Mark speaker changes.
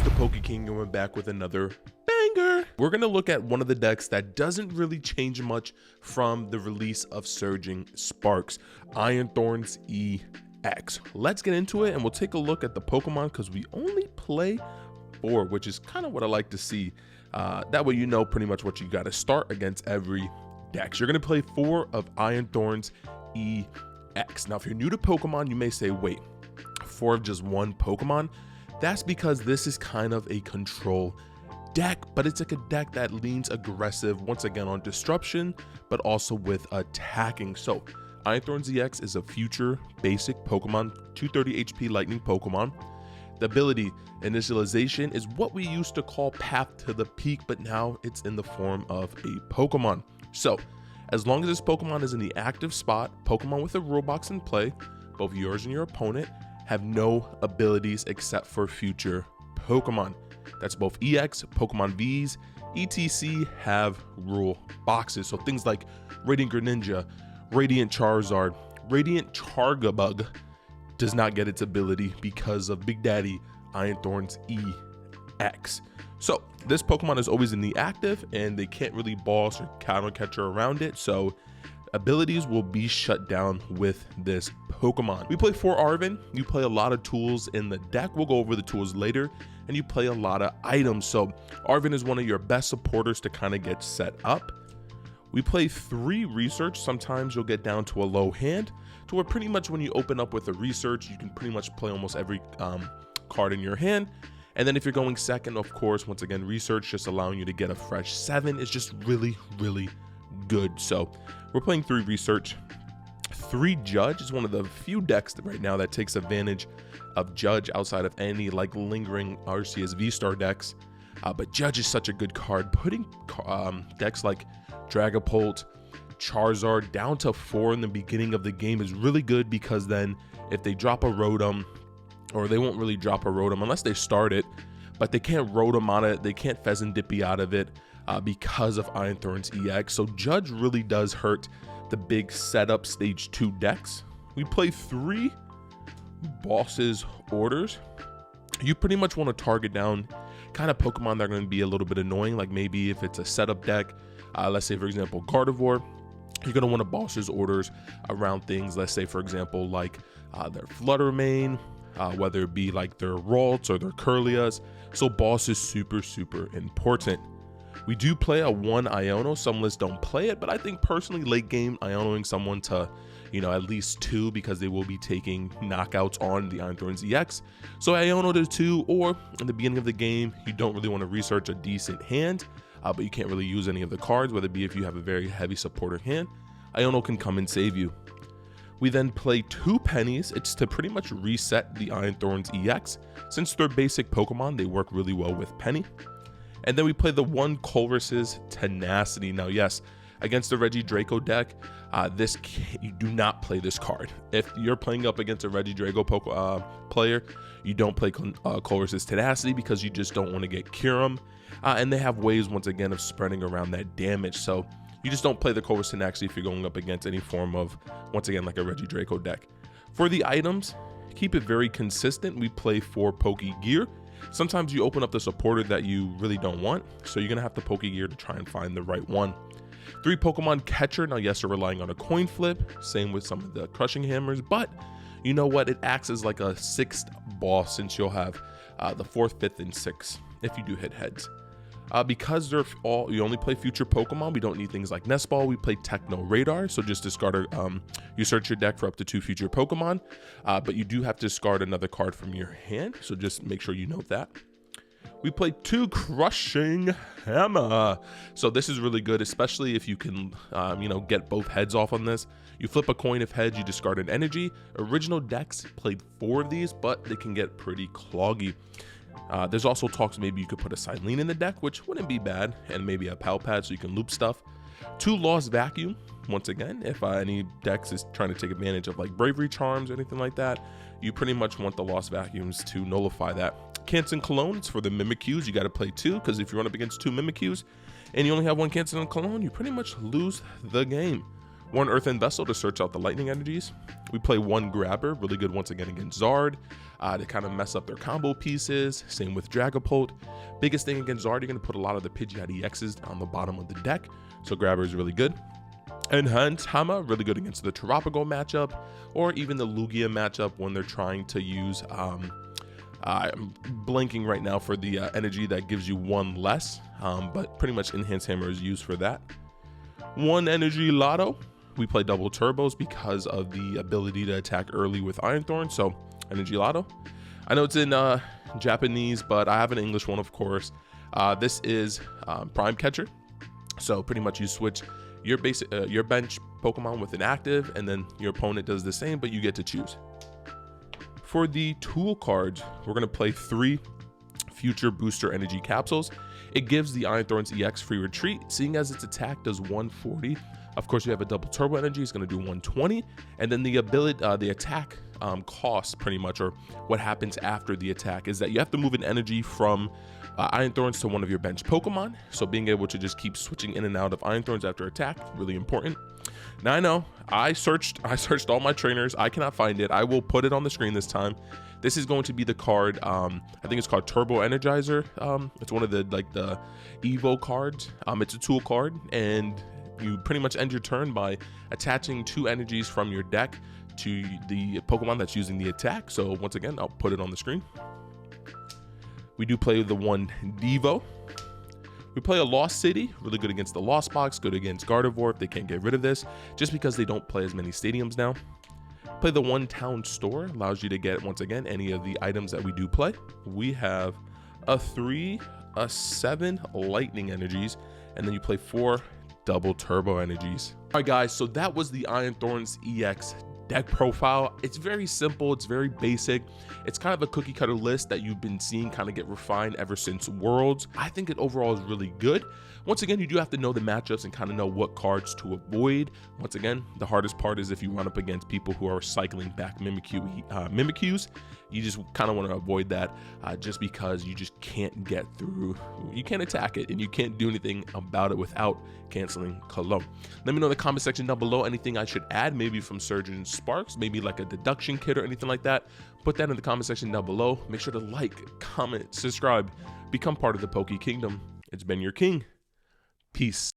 Speaker 1: the Poke King, and we're back with another banger. We're gonna look at one of the decks that doesn't really change much from the release of Surging Sparks, Iron Thorns EX. Let's get into it and we'll take a look at the Pokemon because we only play 4, which is kind of what I like to see. That way you know pretty much what you got to start against every deck. So you're gonna play 4 of Iron Thorns EX. Now if you're new to Pokemon, you may say, wait, 4 of just one Pokemon? That's because this is kind of a control deck, but it's like a deck that leans aggressive once again on disruption, but also with attacking. So Iron Thorns EX is a future basic Pokemon, 230 HP lightning Pokemon. The ability initialization is what we used to call Path to the Peak, but now it's in the form of a Pokemon. So as long as this Pokemon is in the active spot, Pokemon with a rule box in play, both yours and your opponent have no abilities except for future Pokemon. That's both EX, Pokemon Vs, etc. have rule boxes. So things like Radiant Greninja, Radiant Charizard, Radiant Chargabug does not get its ability because of Big Daddy Iron Thorns EX. So this Pokemon is always in the active and they can't really boss or counter catcher around it. So abilities will be shut down with this Pokemon. We play 4 Arven. You play a lot of tools in the deck. We'll go over the tools later. And you play a lot of items. So Arven is one of your best supporters to kind of get set up. We play 3 research. Sometimes you'll get down to a low hand to where pretty much when you open up with a research, you can pretty much play almost every card in your hand. And then if you're going second, of course, once again, research just allowing you to get a fresh 7 is just really, really good. So we're playing 3 research. 3 judge is one of the few decks right now that takes advantage of judge outside of any like lingering Arceus V-Star decks. But judge is such a good card. Putting decks like Dragapult, Charizard down to 4 in the beginning of the game is really good because then if they drop a Rotom, or they won't really drop a Rotom unless they start it, but they can't Rotom on it, they can't Pheasant Dippy out of it because of Iron Thorns EX. So judge really does hurt the big setup stage 2 decks. We play 3 bosses orders. You pretty much want to target down kind of Pokemon that are going to be a little bit annoying, like maybe if it's a setup deck, let's say for example Gardevoir, you're going to want to bosses orders around things, let's say for example like their Fluttermane, whether it be like their Ralts or their Curlias. So boss is super important. We do play a 1 Iono. Some lists don't play it, but I think personally late game Ionoing someone to, you know, at least 2 because they will be taking knockouts on the Iron Thorns EX. So Iono to 2, or in the beginning of the game, you don't really want to research a decent hand, but you can't really use any of the cards, whether it be if you have a very heavy supporter hand, Iono can come and save you. We then play 2 pennies. It's to pretty much reset the Iron Thorns EX. Since they're basic Pokemon, they work really well with penny. And then we play the 1 Colress's Tenacity. Now, yes, against the Regidrago deck, you do not play this card. If you're playing up against a Regidrago player, you don't play Colress's Tenacity because you just don't want to get Kyurem. And they have ways, once again, of spreading around that damage. So you just don't play the Colress's Tenacity if you're going up against any form of, once again, like a Regidrago deck. For the items, keep it very consistent. We play 4 Pokegear. Sometimes you open up the supporter that you really don't want, so you're gonna have to Pokegear to try and find the right one. 3 Pokemon Catcher. Now yes, you're relying on a coin flip, same with some of the Crushing Hammers, but you know what, it acts as like a 6th boss since you'll have the 4th, 5th, and 6th if you do hit heads. Because you only play future Pokemon, we don't need things like Nest Ball. We play Techno Radar, so just discard you search your deck for up to 2 future Pokemon, but you do have to discard another card from your hand, so just make sure you note that. We play 2 Crushing Hammer. So this is really good, especially if you can you know, get both heads off on this. You flip a coin. If heads, you discard an energy. Original decks played 4 of these, but they can get pretty cloggy. There's also talks maybe you could put a Silene in the deck, which wouldn't be bad, and maybe a Pal Pad so you can loop stuff. 2 Lost Vacuum. Once again, if any decks is trying to take advantage of like Bravery Charms or anything like that, you pretty much want the Lost Vacuums to nullify that. Canson Cologne, it's for the Mimikyus. You got to play 2, because if you run up against 2 Mimikyus and you only have 1 Canson Cologne, you pretty much lose the game. 1 earthen vessel to search out the lightning energies. We play 1 grabber, really good once again against Zard, to kind of mess up their combo pieces. Same with Dragapult. Biggest thing against Zard, you're going to put a lot of the Pidgeot EXs on the bottom of the deck, so grabber is really good. Enhanced Hammer, really good against the Terrapago matchup, or even the Lugia matchup when they're trying to use, I'm blanking right now for the energy that gives you 1 less, but pretty much Enhanced Hammer is used for that. 1 energy Lotto. We play double turbos because of the ability to attack early with Iron Thorn, so energy Lotto. I know it's in Japanese, but I have an English one, of course. This is Prime Catcher, so pretty much you switch your basic your bench Pokemon with an active, and then your opponent does the same, but you get to choose. For the tool cards, we're going to play 3 Future Booster Energy Capsules. It gives the Iron Thorns EX free retreat, seeing as its attack does 140. Of course, you have a double turbo energy, it's going to do 120, and then the ability, the attack cost pretty much, or what happens after the attack, is that you have to move an energy from Iron Thorns to one of your bench Pokemon. So being able to just keep switching in and out of Iron Thorns after attack, really important. Now I know I searched all my trainers, I cannot find it. I will put it on the screen this time. This is going to be the card, I think it's called Turbo Energizer. It's one of the the Evo cards. It's a tool card, and you pretty much end your turn by attaching 2 energies from your deck to the Pokemon that's using the attack. So once again, I'll put it on the screen. We do play the 1 Devo. We play a Lost City, really good against the Lost Box, good against Gardevoir if they can't get rid of this, just because they don't play as many stadiums now. Play the 1 Town Store, allows you to get, once again, any of the items that we do play. We have a 3, a 7 Lightning Energies, and then you play 4 double turbo energies. All right, guys, so that was the Iron Thorns EX deck profile. It's very simple, it's very basic. It's kind of a cookie cutter list that you've been seeing kind of get refined ever since Worlds. I think it overall is really good. Once again, you do have to know the matchups and kind of know what cards to avoid. Once again, the hardest part is if you run up against people who are cycling back Mimikyus. You just kind of want to avoid that just because you just can't get through. You can't attack it, and you can't do anything about it without canceling Cologne. Let me know in the comment section down below anything I should add, maybe from Surgeon Sparks, maybe like a deduction kit or anything like that. Put that in the comment section down below. Make sure to like, comment, subscribe, become part of the Poke Kingdom. It's been your king. Peace.